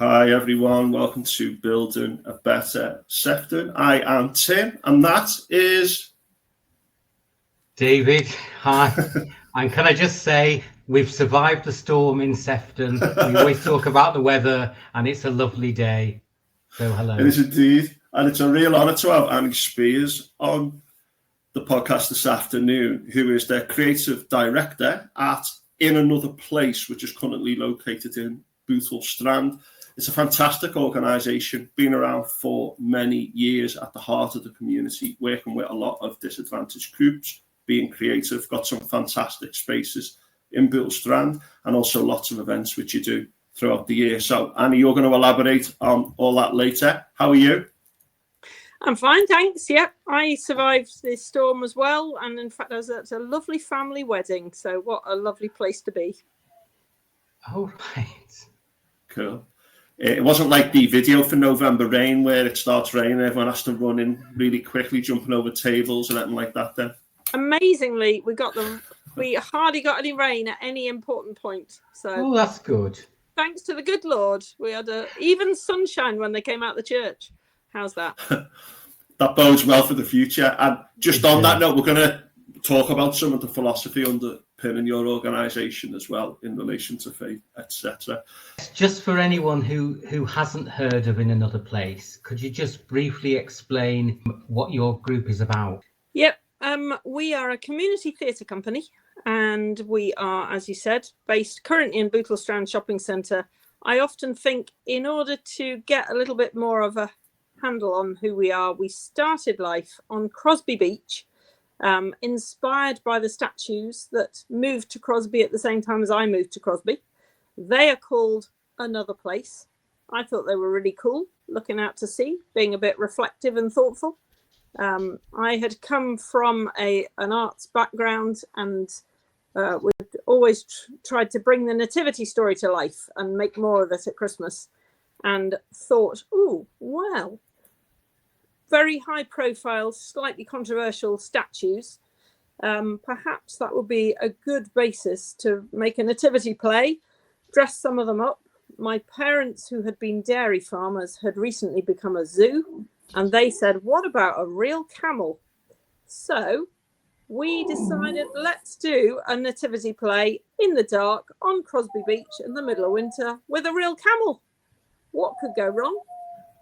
Hi everyone, welcome to Building a Better Sefton. I am Tim and that is... David. Hi. And can I just say, we've survived the storm in Sefton. We always talk about the weather and it's a lovely day. So hello. It is indeed, and it's a real honour to have Annie Spiers on the podcast this afternoon, who is their creative director at In Another Place, which is currently located in Bootle, Strand. It's a fantastic organisation, been around for many years, at the heart of the community, working with a lot of disadvantaged groups, being creative, got some fantastic spaces in Bootle, Strand, and also lots of events which you do throughout the year. So Annie, you're going to elaborate on all that later. How are you? I'm fine, thanks. Yep, I survived this storm as well, and in fact, I was at a lovely family wedding. So, what a lovely place to be! Oh, right. Cool. It wasn't like the video for November Rain, where it starts raining, everyone has to run in really quickly, jumping over tables and anything like that. Then, amazingly, we hardly got any rain at any important point. So, that's good. Thanks to the good Lord, we had even sunshine when they came out of the church. How's that? That bodes well for the future. And just on that note, we're going to talk about some of the philosophy underpinning your organisation as well in relation to faith, etc. Just for anyone who hasn't heard of In Another Place, could you just briefly explain what your group is about? Yep. We are a community theatre company, and we are, as you said, based currently in Bootle Strand Shopping Centre. I often think in order to get a little bit more of a handle on who we are, we started life on Crosby Beach, inspired by the statues that moved to Crosby at the same time as I moved to Crosby. They are called Another Place. I thought they were really cool, looking out to sea, being a bit reflective and thoughtful. I had come from an arts background, and we'd always tried to bring the nativity story to life and make more of it at Christmas, and thought, oh, well, very high profile, slightly controversial statues. Perhaps that would be a good basis to make a nativity play, dress some of them up. My parents, who had been dairy farmers, had recently become a zoo, and they said, what about a real camel? So we decided, let's do a nativity play in the dark on Crosby Beach in the middle of winter with a real camel. What could go wrong?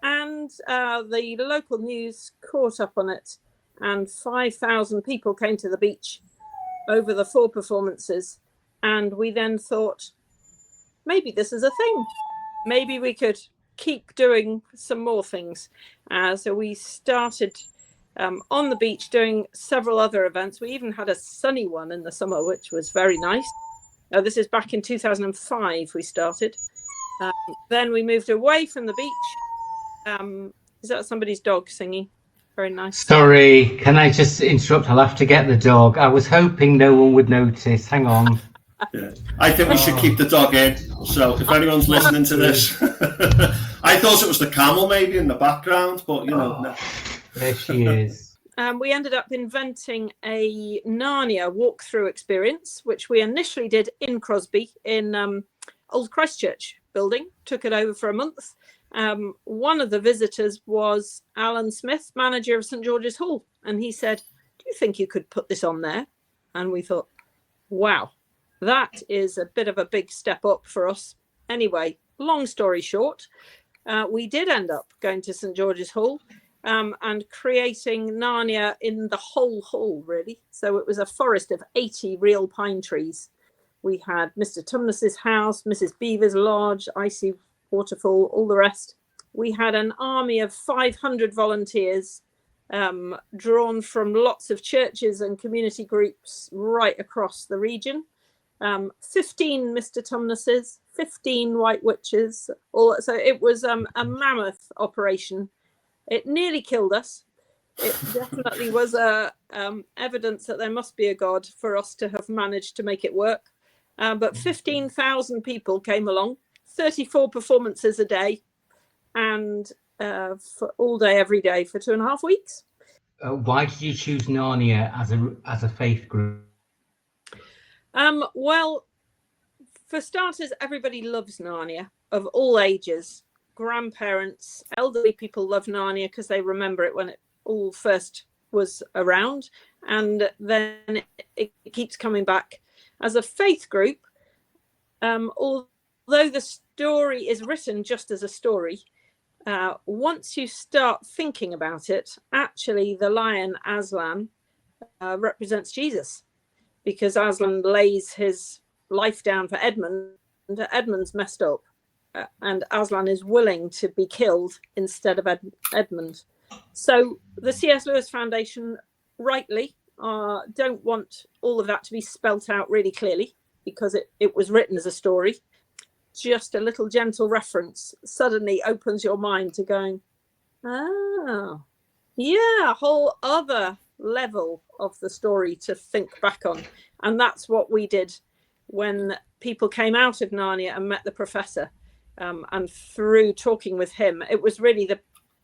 And the local news caught up on it, and 5,000 people came to the beach over the 4 performances. And we then thought, maybe this is a thing. Maybe we could keep doing some more things. So we started on the beach doing several other events. We even had a sunny one in the summer, which was very nice. This is back in 2005 we started. Then we moved away from the beach. Is that somebody's dog singing? Very nice. Sorry, can I just interrupt? I'll have to get the dog. I was hoping no one would notice. Hang on. Yeah. I think we should keep the dog in. So if anyone's listening to this, I thought it was the camel maybe in the background, but no. There she is. We ended up inventing a Narnia walkthrough experience, which we initially did in Crosby in Old Christchurch building. Took it over for a month. One of the visitors was Alan Smith, manager of St George's Hall, and he said, do you think you could put this on there? And we thought, wow, that is a bit of a big step up for us. Anyway, long story short, we did end up going to St George's Hall and creating Narnia in the whole hall, really. So it was a forest of 80 real pine trees. We had Mr Tumnus's house, Mrs Beaver's lodge, Icy Waterfall, all the rest. We had an army of 500 volunteers drawn from lots of churches and community groups right across the region. 15 Mr Tumnuses, 15 White Witches. So it was a mammoth operation. It nearly killed us. It definitely was evidence that there must be a God for us to have managed to make it work. But 15,000 people came along. 34 performances a day, and for all day, every day for 2.5 weeks. Why did you choose Narnia as a faith group? Well, for starters, everybody loves Narnia of all ages. grandparents, elderly people love Narnia because they remember it when it all first was around, and then it keeps coming back. As a faith group, although the story is written just as a story, once you start thinking about it, actually the lion Aslan represents Jesus, because Aslan lays his life down for Edmund, and Edmund's messed up, and Aslan is willing to be killed instead of Edmund. So the C.S. Lewis Foundation rightly don't want all of that to be spelt out really clearly, because it was written as a story. Just a little gentle reference suddenly opens your mind to going, oh, yeah, a whole other level of the story to think back on. And that's what we did when people came out of Narnia and met the professor. And through talking with him, it was really the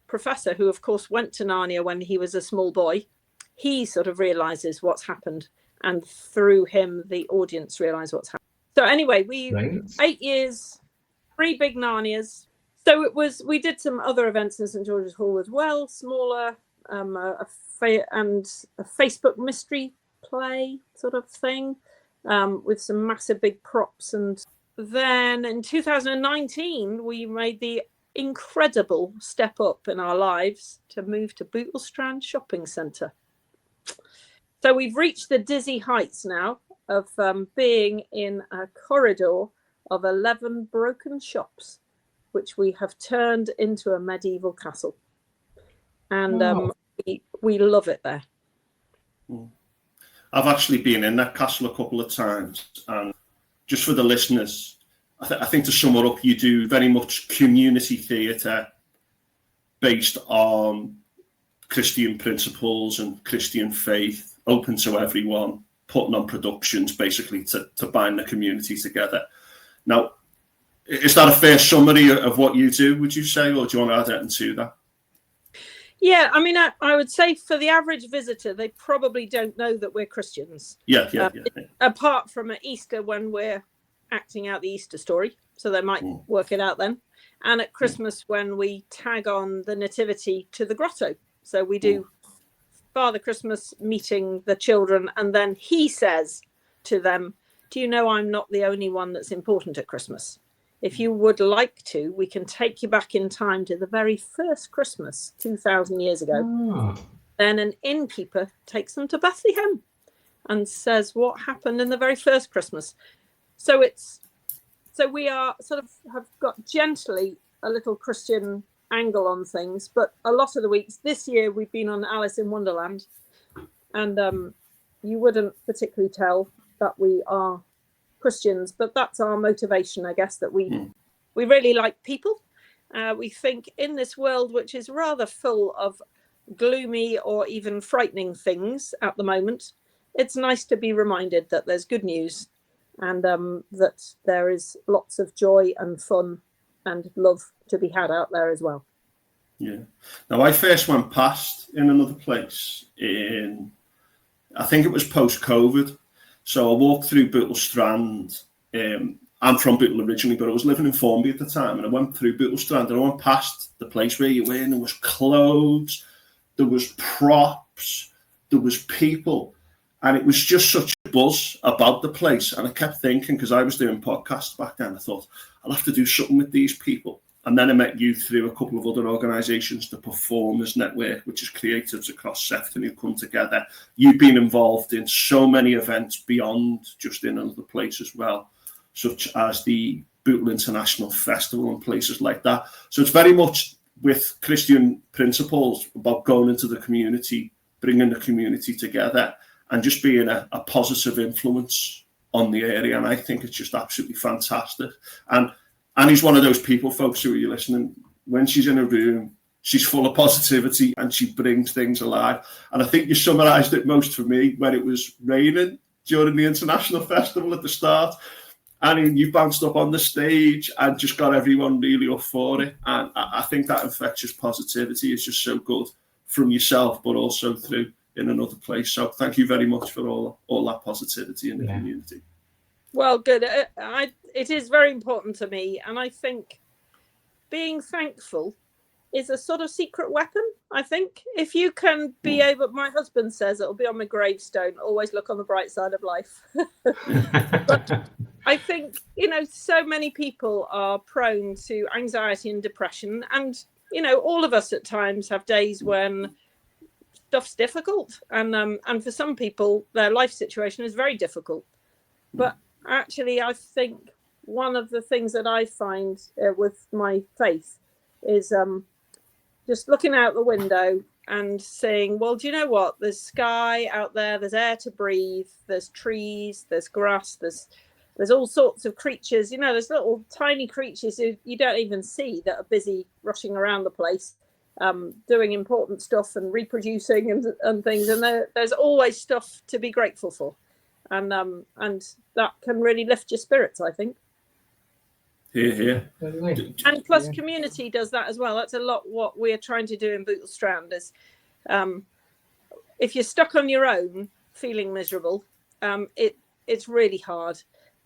professor who, of course, went to Narnia when he was a small boy. He sort of realizes what's happened. And through him, the audience realize what's happened. So anyway, 8 years, 3 big Narnias. So we did some other events in St. George's Hall as well, smaller, and a Facebook mystery play sort of thing, with some massive big props. And then in 2019, we made the incredible step up in our lives to move to Bootle Strand Shopping Centre. So we've reached the dizzy heights now of being in a corridor of 11 broken shops, which we have turned into a medieval castle. And we love it there. I've actually been in that castle a couple of times, and just for the listeners, I think to sum it up, you do very much community theatre based on Christian principles and Christian faith, open to everyone, putting on productions basically to bind the community together. Now, is that a fair summary of what you do, would you say, or do you want to add anything to that? Yeah, I mean, I would say for the average visitor, they probably don't know that we're Christians. Yeah. Apart from at Easter, when we're acting out the Easter story, so they might work it out then. And at Christmas, when we tag on the nativity to the grotto. So we do Father Christmas meeting the children, and then he says to them, do you know I'm not the only one that's important at Christmas? If you would like to, we can take you back in time to the very first Christmas 2,000 years ago. Then an innkeeper takes them to Bethlehem and says what happened in the very first Christmas. So we are sort of have got gently a little Christian angle on things, but a lot of the weeks this year we've been on Alice in Wonderland, and you wouldn't particularly tell that we are Christians, but that's our motivation, I guess, that we really like people. We think in this world, which is rather full of gloomy or even frightening things at the moment, it's nice to be reminded that there's good news, and that there is lots of joy and fun and love to be had out there as well. Yeah. Now, I first went past in another place I think it was post-COVID. So I walked through Bootle Strand. I'm from Bootle originally, but I was living in Formby at the time, and I went through Bootle Strand, and I went past the place where you were, and there was clothes, there was props, there was people, and it was just such a buzz about the place. And I kept thinking, because I was doing podcasts back then, I thought, I'll have to do something with these people. And then I met you through a couple of other organisations, the Performers Network, which is creatives across Sefton who come together. You've been involved in so many events beyond just in another place as well, such as the Bootle International Festival and places like that. So it's very much with Christian principles about going into the community, bringing the community together, and just being a positive influence on the area. And I think it's just absolutely fantastic. And Annie's one of those people, folks, who are you listening, when she's in a room, she's full of positivity and she brings things alive. And I think you summarised it most for me when it was raining during the International Festival at the start. Annie, you bounced up on the stage and just got everyone really up for it. And I think that infectious positivity is just so good from yourself, but also through in another place. So thank you very much for all that positivity in the community. Well, good. It is very important to me. And I think being thankful is a sort of secret weapon, I think. If you can be able, my husband says, it'll be on my gravestone, always look on the bright side of life. But I think, so many people are prone to anxiety and depression. And, all of us at times have days when stuff's difficult. And for some people, their life situation is very difficult. But actually, I think one of the things that I find with my faith is just looking out the window and saying, well, do you know what? There's sky out there, there's air to breathe, there's trees, there's grass, there's all sorts of creatures. There's little tiny creatures who you don't even see that are busy rushing around the place, doing important stuff and reproducing and things. And there's always stuff to be grateful for. And that can really lift your spirits, I think. Here. And plus community does that as well. That's a lot what we're trying to do in Bootle Strand is if you're stuck on your own feeling miserable, it's really hard.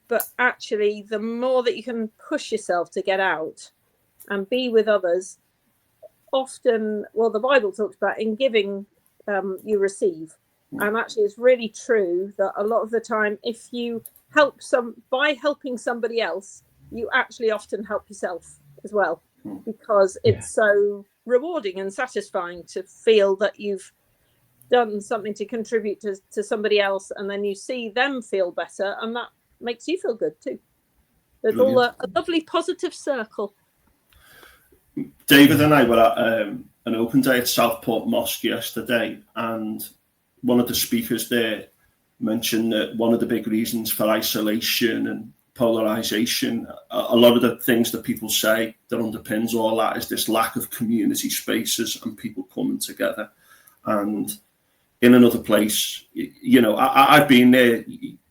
But actually, the more that you can push yourself to get out and be with others, often, well, the Bible talks about in giving, you receive. And actually, it's really true that a lot of the time, if you help by helping somebody else, you actually often help yourself as well, because it's so rewarding and satisfying to feel that you've done something to contribute to somebody else, and then you see them feel better, and that makes you feel good too. There's all a lovely positive circle. David and I were at an open day at Southport Mosque yesterday, and one of the speakers there mentioned that one of the big reasons for isolation and polarization, a lot of the things that people say that underpins all that is this lack of community spaces and people coming together. And in another place, I've been there.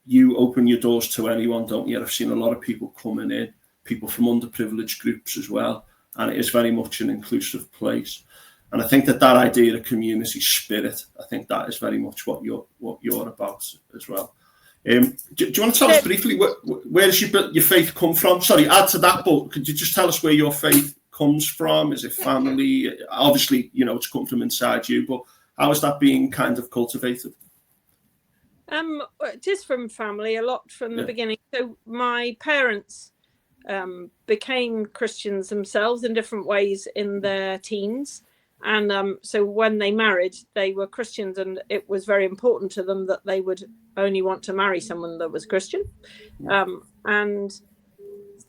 You open your doors to anyone, don't you? I've seen a lot of people coming in, people from underprivileged groups as well, and it is very much an inclusive place. And I think that idea of community spirit, I think that is very much what you're about as well. Do you want to tell us briefly where does your faith come from? Sorry, add to that, but could you just tell us where your faith comes from? Is it family? Obviously, it's come from inside you, but how is that being kind of cultivated? It is from family, a lot from the beginning. So my parents became Christians themselves in different ways in their teens. And so when they married, they were Christians, and it was very important to them that they would only want to marry someone that was Christian. And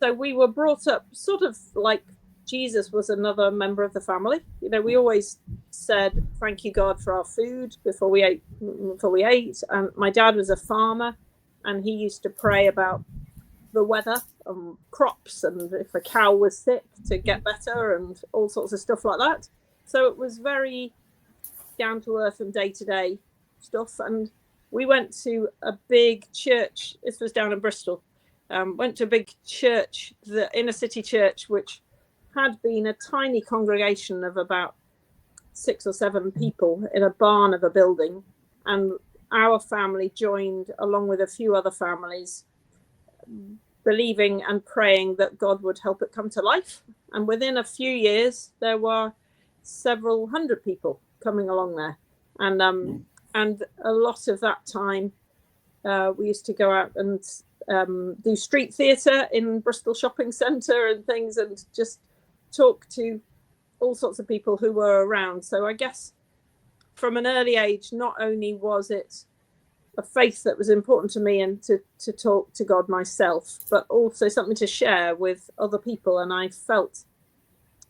so we were brought up sort of like Jesus was another member of the family. We always said, thank you, God, for our food before we ate. And my dad was a farmer, and he used to pray about the weather and crops, and if a cow was sick, to get better, and all sorts of stuff like that. So it was very down to earth and day to day stuff. And we went to a big church. This was down in Bristol. Went to a big church, the inner city church, which had been a tiny congregation of about 6 or 7 people in a barn of a building. And our family joined along with a few other families, believing and praying that God would help it come to life. And within a few years, there were several hundred people coming along there, and a lot of that time we used to go out and do street theatre in Bristol shopping centre and things, and just talk to all sorts of people who were around. So I guess from an early age, not only was it a faith that was important to me and to talk to God myself, but also something to share with other people. And I felt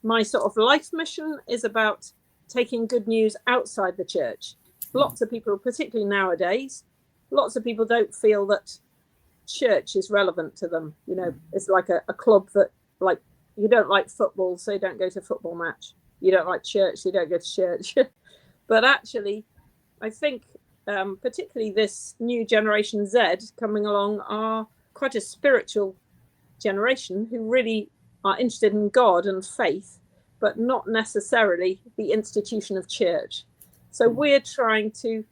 my sort of life mission is about taking good news outside the church. Lots of people, particularly nowadays, lots of people don't feel that church is relevant to them. It's like a club that, like, you don't like football, so you don't go to a football match. You don't like church, so you don't go to church. But actually, I think particularly this new generation Z coming along are quite a spiritual generation who really are interested in God and faith, but not necessarily the institution of church. So we're trying to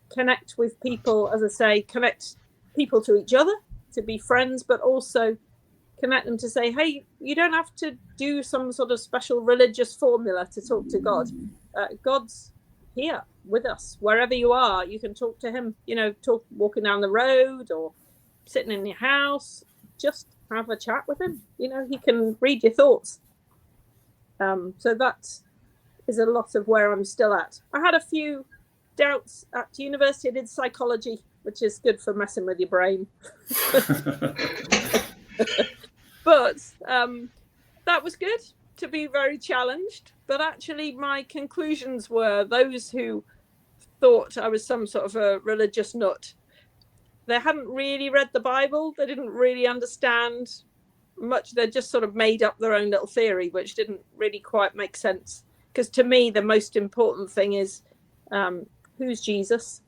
connect with people, as I say, connect people to each other, to be friends, but also connect them to say, hey, you don't have to do some sort of special religious formula to talk to God. God's here with us. Wherever you are, you can talk to him, talk walking down the road or sitting in your house. Just have a chat with him. He can read your thoughts. So that is a lot of where I'm still at. I had a few doubts at university. I did psychology, which is good for messing with your brain. But that was good to be very challenged. But actually, my conclusions were those who thought I was some sort of a religious nut, they hadn't really read the Bible. They didn't really understand much. They just sort of made up their own little theory, which didn't really quite make sense. Because to me, the most important thing is who's Jesus?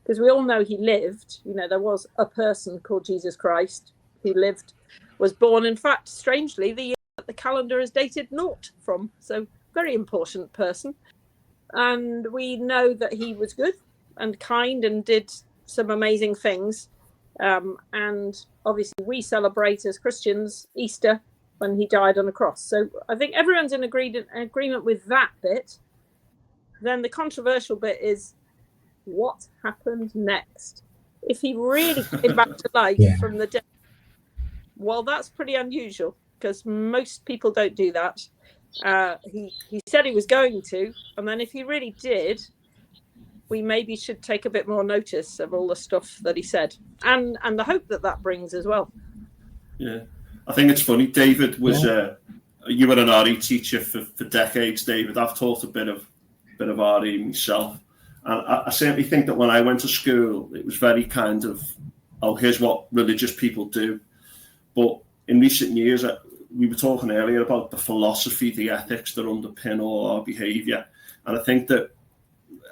Because we all know he lived. There was a person called Jesus Christ who lived, was born, in fact, strangely, the year that the calendar is dated naught from. So very important person. And we know that he was good and kind and did some amazing things. And obviously we celebrate as Christians Easter when he died on the cross. So I think everyone's in agreement with that bit. Then the controversial bit is what happened next. If he really came back to life from the dead, well, that's pretty unusual because most people don't do that. He said he was going to, and then if he really did, we maybe should take a bit more notice of all the stuff that he said and the hope that brings as well. Yeah, I think it's funny. David was you were an RE teacher for decades, David. I've taught a bit of RE myself, and I certainly think that when I went to school, it was very kind of, oh, here's what religious people do. But in recent years, we were talking earlier about the philosophy, the ethics that underpin all our behaviour, and I think that,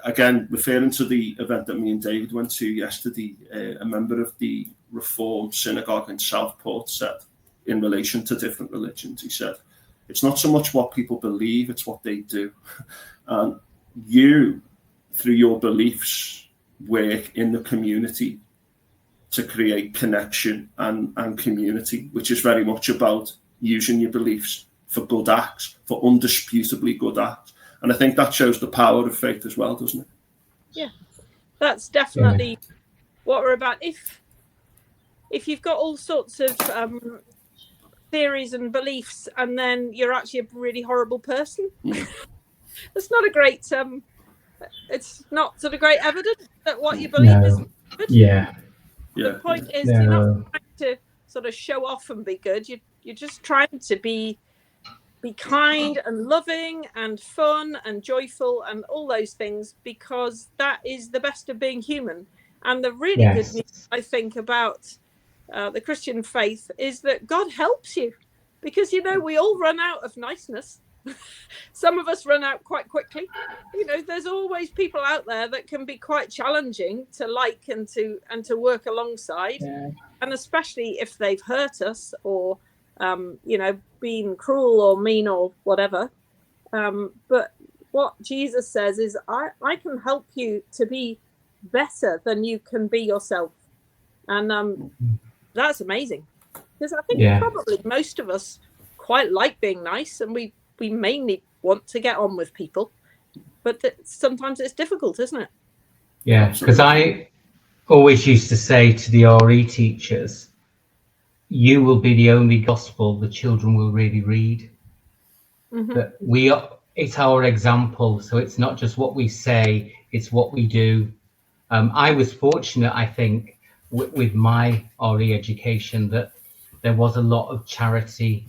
again, referring to the event that me and David went to yesterday, a member of the Reformed synagogue in Southport said, in relation to different religions, he said, it's not so much what people believe, it's what they do. And you, through your beliefs, work in the community to create connection and community, which is very much about using your beliefs for good acts, for undisputably good acts. And I think that shows the power of faith as well, doesn't it? Yeah, that's definitely what we're about. If you've got all sorts of theories and beliefs, and then you're actually a really horrible person, that's not a great. It's not sort of great evidence that what you believe is good. Yeah. The point is, you're not trying to sort of show off and be good. You're just trying to be kind and loving and fun and joyful and all those things, because that is the best of being human. And the really good news, I think, about the Christian faith is that God helps you, because, we all run out of niceness. Some of us run out quite quickly. There's always people out there that can be quite challenging to like and to work alongside. And especially if they've hurt us or been cruel or mean or whatever. But what Jesus says is, I can help you to be better than you can be yourself. And that's amazing, because I think probably most of us quite like being nice, and we mainly want to get on with people, but sometimes it's difficult, isn't it? Yeah, because I always used to say to the RE teachers, you will be the only gospel the children will really read. That it's our example, so it's not just what we say, it's what we do. I was fortunate, I think, with my RE education, that there was a lot of charity.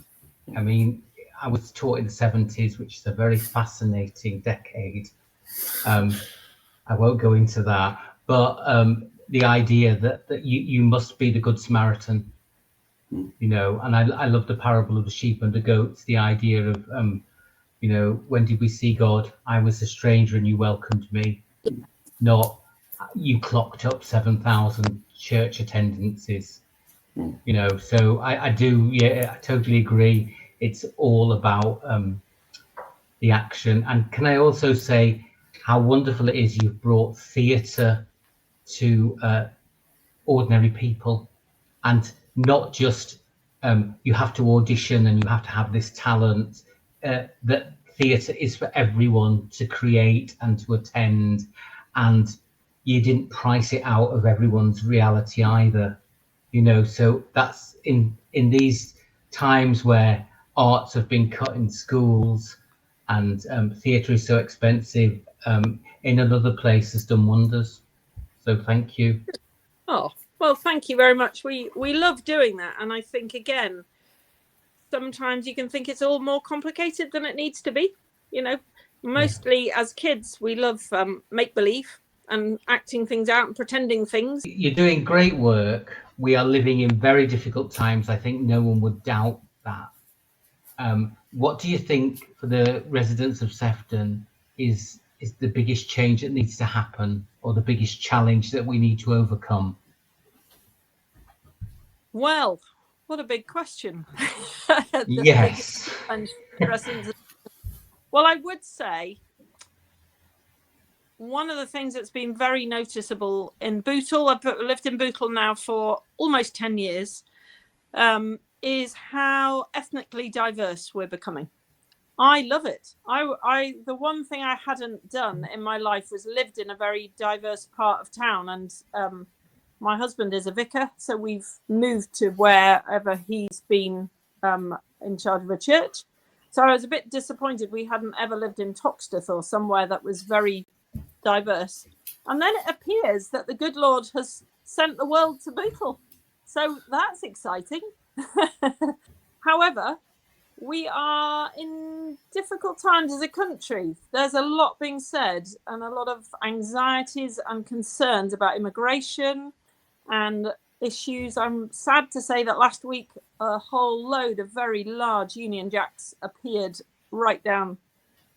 I mean, I was taught in the 70s, which is a very fascinating decade. I won't go into that, but the idea that you must be the Good Samaritan, and I love the parable of the sheep and the goats, the idea of, when did we see God? I was a stranger and you welcomed me, not you clocked up 7,000 church attendances, so I do, I totally agree. It's all about the action. And can I also say how wonderful it is you've brought theatre to ordinary people, and not just you have to audition and you have to have this talent, that theatre is for everyone to create and to attend, and you didn't price it out of everyone's reality either, so that's in these times where arts have been cut in schools and theatre is so expensive, in another place has done wonders. So thank you. Oh, well, thank you very much. We love doing that. And I think, again, sometimes you can think it's all more complicated than it needs to be. Mostly as kids, we love make-believe and acting things out and pretending things. You're doing great work. We are living in very difficult times. I think no one would doubt that. What do you think for the residents of Sefton is the biggest change that needs to happen, or the biggest challenge that we need to overcome? Well, what a big question. Yes. Well, I would say one of the things that's been very noticeable in Bootle, I've lived in Bootle now for almost 10 years, is how ethnically diverse we're becoming. I love it. The one thing I hadn't done in my life was lived in a very diverse part of town, and my husband is a vicar, so we've moved to wherever he's been in charge of a church. So I was a bit disappointed we hadn't ever lived in Toxteth or somewhere that was very diverse. And then it appears that the good Lord has sent the world to Bootle. So that's exciting. However, we are in difficult times as a country. There's a lot being said and a lot of anxieties and concerns about immigration and issues. I'm sad to say that last week a whole load of very large Union Jacks appeared right down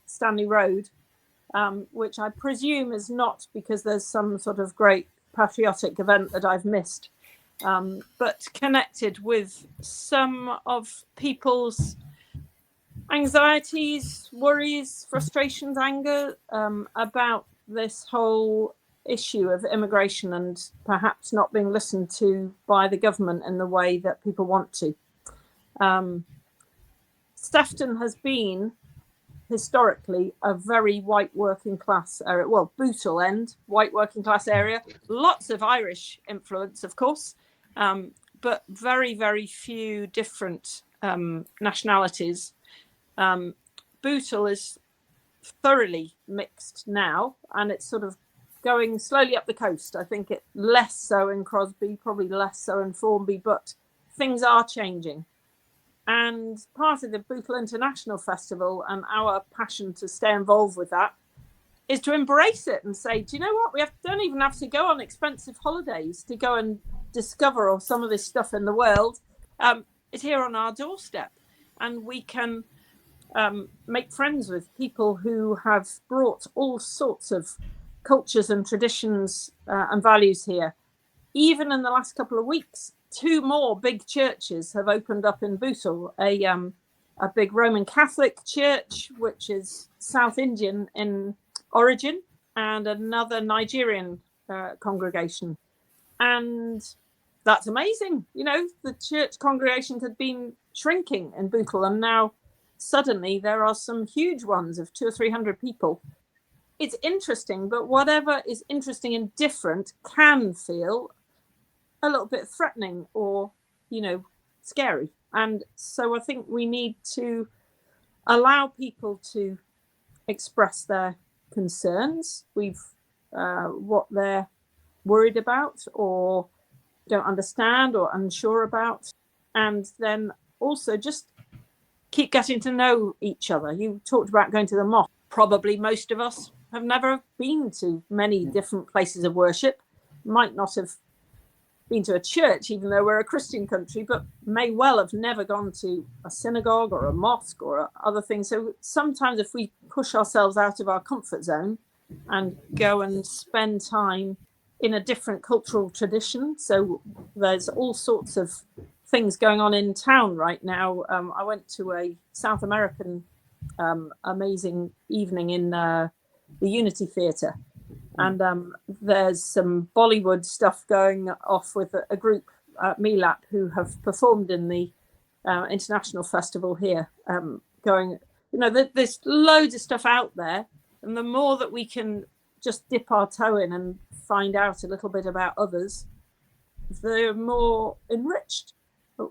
Stanley Road, which I presume is not because there's some sort of great patriotic event that I've missed, but connected with some of people's anxieties, worries, frustrations, anger about this whole issue of immigration and perhaps not being listened to by the government in the way that people want to. Sefton has been historically a very white working class area. Well, Bootle end, white working class area. Lots of Irish influence, of course, but very, very few different nationalities. Bootle is thoroughly mixed now, and it's sort of going slowly up the coast. I think it less so in Crosby, probably less so in Formby, but things are changing. And part of the Bootle International Festival and our passion to stay involved with that is to embrace it and say, do you know what? Don't even have to go on expensive holidays to go and discover all some of this stuff in the world. It's here on our doorstep, and we can make friends with people who have brought all sorts of cultures and traditions and values here. Even in the last couple of weeks, 2 more big churches have opened up in Bootle, a big Roman Catholic church, which is South Indian in origin, and another Nigerian congregation. And that's amazing. The church congregations had been shrinking in Bootle, and now suddenly there are some huge ones of 200 or 300 people. It's interesting, but whatever is interesting and different can feel a little bit threatening or, scary. And so I think we need to allow people to express their concerns, what they're worried about or don't understand or unsure about, and then also just keep getting to know each other. You talked about going to the mosque. Probably most of us have never been to many different places of worship, might not have been to a church, even though we're a Christian country, but may well have never gone to a synagogue or a mosque or other things. So sometimes if we push ourselves out of our comfort zone and go and spend time in a different cultural tradition, so there's all sorts of things going on in town right now. I went to a South American amazing evening in the Unity Theatre. And there's some Bollywood stuff going off with a group at Milat who have performed in the international festival here, going, there's loads of stuff out there, and the more that we can just dip our toe in and find out a little bit about others, the more enriched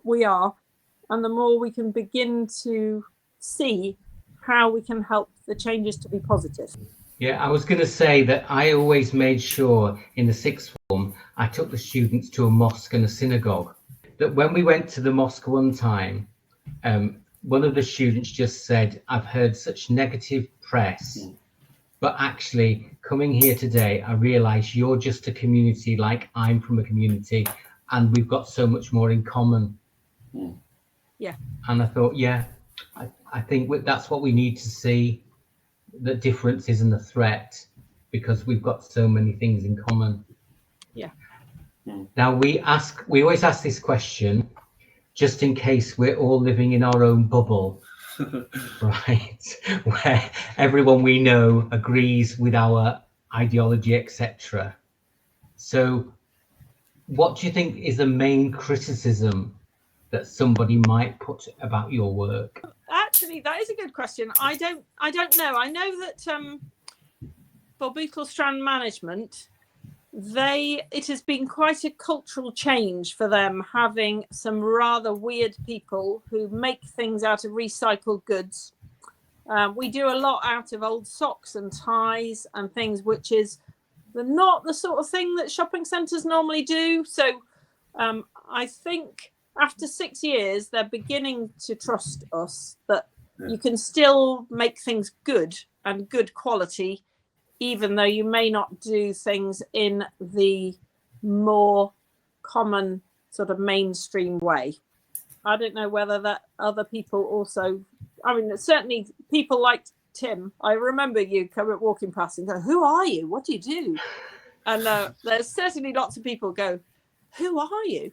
we are, and the more we can begin to see how we can help the changes to be positive. Yeah, I was going to say that I always made sure in the sixth form I took the students to a mosque and a synagogue. That when we went to the mosque one time, one of the students just said, "I've heard such negative press, but actually coming here today, I realise you're just a community like I'm from a community, and we've got so much more in common." Yeah. And I thought, I think that's what we need to see. The difference isn't a threat, because we've got so many things in common. Yeah. Now we always ask this question, just in case we're all living in our own bubble, right? Where everyone we know agrees with our ideology, etc. So, what do you think is the main criticism that somebody might put about your work? Actually, that is a good question. I don't know. I know that for Bootle Strand management, it has been quite a cultural change for them, having some rather weird people who make things out of recycled goods. We do a lot out of old socks and ties and things, which is not the sort of thing that shopping centres normally do. So I think after 6 years, they're beginning to trust us that you can still make things good and good quality, even though you may not do things in the more common sort of mainstream way. I don't know whether that other people also, certainly people like Tim. I remember you walking past and go, "Who are you? What do you do?" And there's certainly lots of people go, "Who are you?"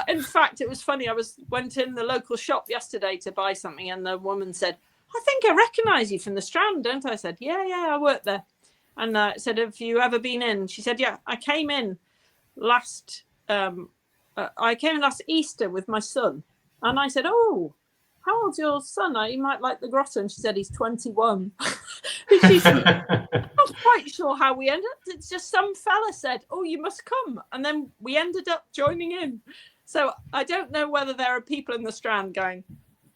In fact, it was funny. I went in the local shop yesterday to buy something, and the woman said, "I think I recognise you from the Strand, don't I?" I said, "Yeah, I work there." And said, "Have you ever been in?" She said, "Yeah, I came in last Easter with my son." And I said, "Oh, how old's your son? He might like the grotto." And she said, "He's 21. She said, "I'm not quite sure how we ended up. It's just some fella said, 'Oh, you must come.' And then we ended up joining in." So I don't know whether there are people in the Strand going,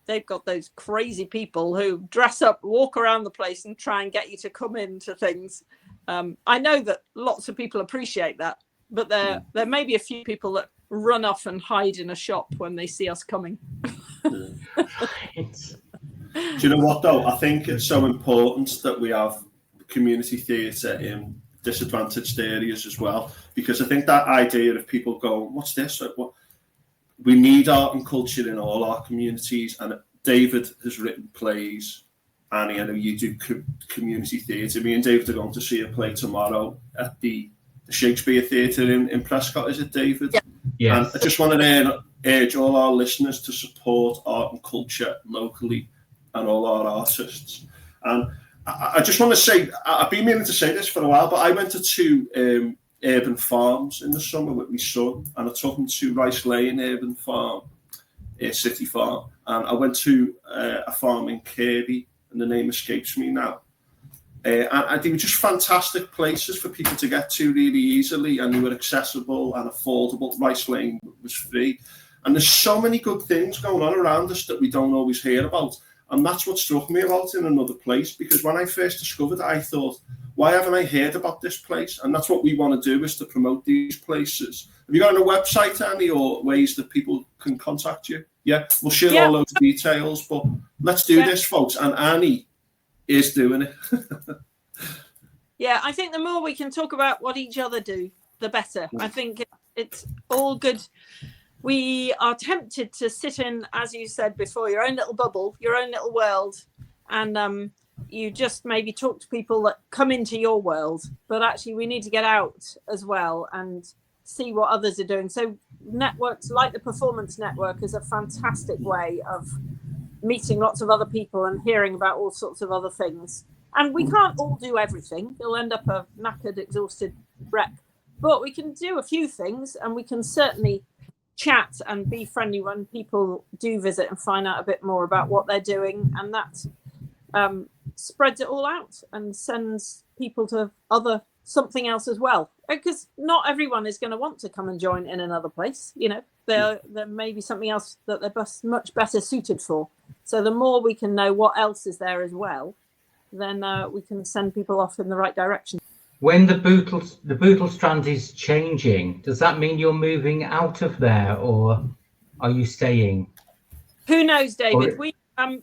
they've got those crazy people who dress up, walk around the place and try and get you to come into things. I know that lots of people appreciate that, but there may be a few people that run off and hide in a shop when they see us coming. Do you know what, though? I think it's so important that we have community theatre in disadvantaged areas as well, because I think that idea of people going, "What's this?" We need art and culture in all our communities, and David has written plays. Annie, I know you do community theatre. Me and David are going to see a play tomorrow at the Shakespeare Theatre in Prescott, is it, David? Yeah. Yes. And I just want to urge all our listeners to support art and culture locally and all our artists. And I just want to say, I've been meaning to say this for a while, but I went to two urban farms in the summer with my son, and I took him to Rice Lane Urban Farm, City Farm, and I went to a farm in Kirby, and the name escapes me now. And they were just fantastic places for people to get to really easily, and they were accessible and affordable. Rice Lane was free, and there's so many good things going on around us that we don't always hear about. And that's what struck me about in another place, because when I first discovered it, I thought, why haven't I heard about this place? And that's what we want to do, is to promote these places. Have you got a website, Annie, or ways that people can contact you? Yeah, we'll share all those details, but let's do this, folks. And Annie is doing it. Yeah, I think the more we can talk about what each other do, the better. I think it's all good. We are tempted to sit in, as you said before, your own little bubble, your own little world, and you just maybe talk to people that come into your world. But actually, we need to get out as well and see what others are doing. So networks like the Performance Network is a fantastic way of meeting lots of other people and hearing about all sorts of other things. And we can't all do everything. You'll end up a knackered, exhausted wreck. But we can do a few things, and we can certainly chat and be friendly when people do visit and find out a bit more about what they're doing, and that spreads it all out and sends people to something else as well, because not everyone is going to want to come and join in another place. There may be something else that they're much better suited for. So the more we can know what else is there as well, then we can send people off in the right direction. When the Bootle Strand is changing, does that mean you're moving out of there, or are you staying? Who knows, David? We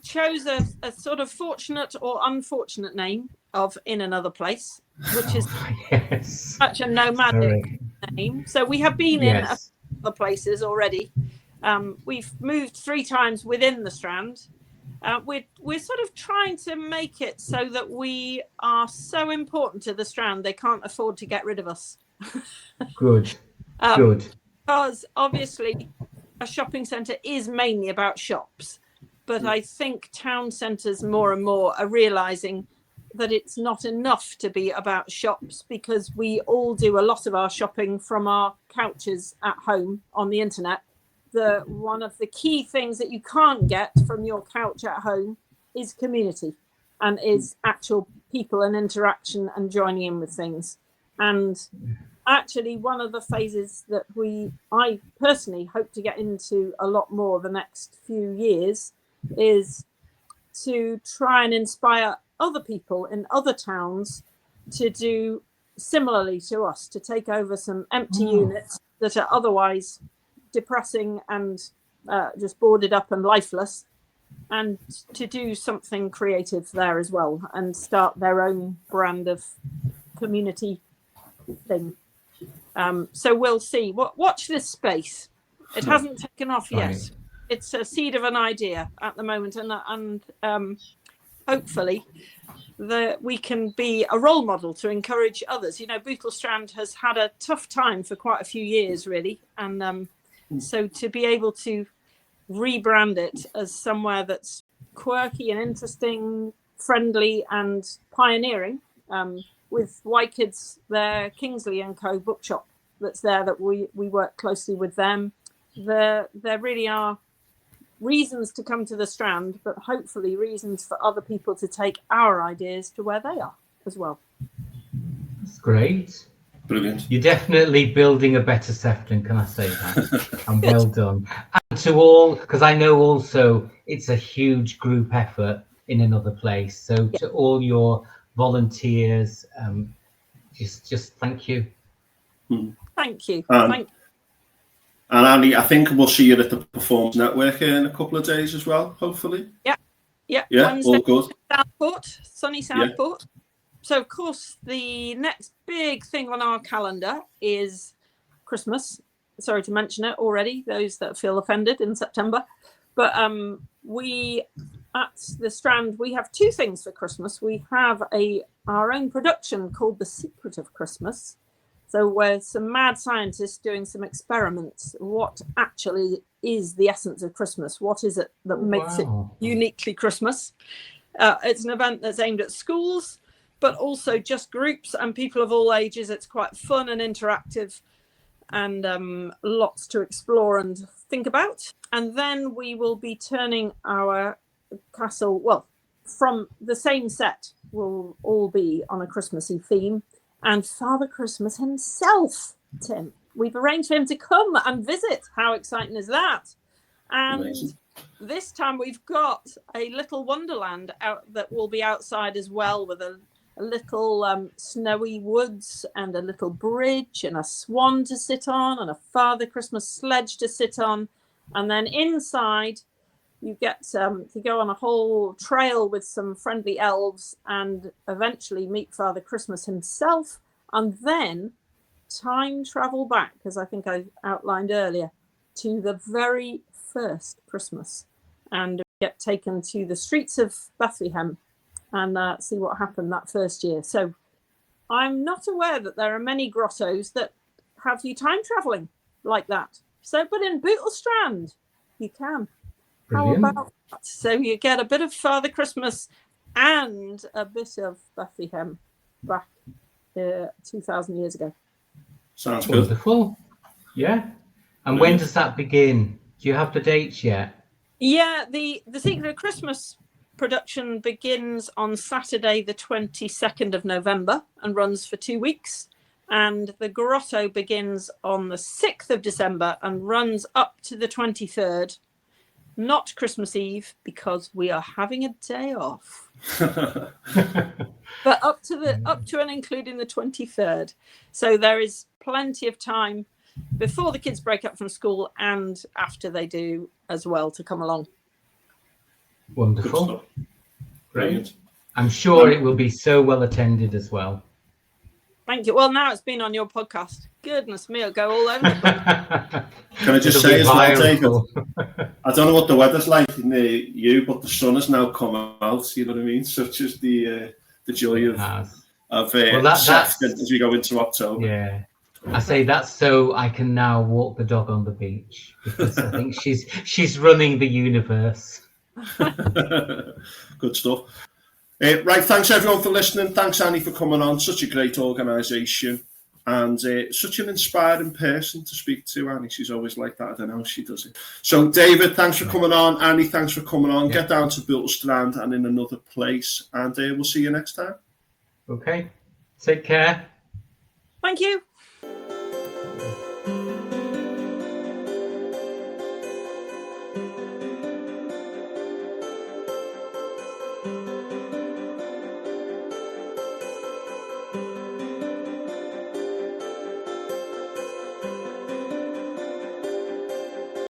chose a sort of fortunate or unfortunate name of In Another Place, which is yes. such a nomadic name. So we have been in other places already. We've moved 3 times within the Strand. We're sort of trying to make it so that we are so important to the Strand they can't afford to get rid of us. Good. Because obviously a shopping centre is mainly about shops, but I think town centres more and more are realising that it's not enough to be about shops, because we all do a lot of our shopping from our couches at home on the internet. One of the key things that you can't get from your couch at home is community, and is actual people and interaction and joining in with things. And actually one of the phases that I personally hope to get into a lot more the next few years is to try and inspire other people in other towns to do similarly to us, to take over some empty units that are otherwise depressing and just boarded up and lifeless, and to do something creative there as well and start their own brand of community thing. So we'll see. Watch this space. It hasn't taken off yet. It's a seed of an idea at the moment, and hopefully we can be a role model to encourage others. Bootle Strand has had a tough time for quite a few years, really, and so to be able to rebrand it as somewhere that's quirky and interesting, friendly and pioneering, with Wykids, their Kingsley and Co bookshop that's there, that we work closely with them. There really are reasons to come to the Strand, but hopefully reasons for other people to take our ideas to where they are as well. That's great. Brilliant. You're definitely building a better Sefton, can I say that? And well done. And to all, because I know also it's a huge group effort in Another Place. So to all your volunteers, just thank you. Thank you. And Annie, I think we'll see you at the Performance Network in a couple of days as well, hopefully. Yeah. Wednesday, all good. Southport, sunny Southport. Yeah. So, of course, the next big thing on our calendar is Christmas. Sorry to mention it already, those that feel offended in September. But we, at the Strand, we have 2 things for Christmas. We have our own production called The Secret of Christmas. So we're some mad scientists doing some experiments. What actually is the essence of Christmas? What is it that makes it uniquely Christmas? It's an event that's aimed at schools, but also just groups and people of all ages. It's quite fun and interactive, and lots to explore and think about. And then we will be turning our castle, from the same set will all be on a Christmassy theme. And Father Christmas himself, Tim, we've arranged for him to come and visit. How exciting is that? And amazing. This time we've got a little wonderland out that will be outside as well, with a little snowy woods and a little bridge and a swan to sit on and a Father Christmas sledge to sit on. And then inside you get to go on a whole trail with some friendly elves and eventually meet Father Christmas himself, and then time travel back, as I think I outlined earlier, to the very first Christmas, and get taken to the streets of Bethlehem and see what happened that first year. So I'm not aware that there are many grottos that have you time traveling like that. So, but in Bootle Strand, you can. Brilliant. How about that? So you get a bit of Father Christmas and a bit of Bethlehem back 2,000 years ago. Sounds good. Wonderful. Yeah. And when does that begin? Do you have the dates yet? Yeah, the Secret of Christmas production begins on Saturday, the 22nd of November, and runs for 2 weeks. And the Grotto begins on the 6th of December and runs up to the 23rd. Not Christmas Eve, because we are having a day off. But up to and including the 23rd. So there is plenty of time before the kids break up from school and after they do as well to come along. Wonderful. Brilliant. I'm sure it will be so well attended as well. Thank you. Well, now it's been on your podcast. Goodness me, it'll go all over the place. Can I just say as well, David, I don't know what the weather's like near you, but the sun has now come out, you know what I mean? Such as the joy of Sefton as we go into October. Yeah. I say that's so I can now walk the dog on the beach, because I think she's running the universe. Good stuff. Right, thanks everyone for listening. Thanks Annie for coming on. Such a great organisation and such an inspiring person to speak to. Annie, she's always like that. I don't know how she does it. So David, thanks for coming on. Annie, thanks for coming on. Get down to Bootle, Strand and in another place, and we'll see you next time. Okay, take care. Thank you.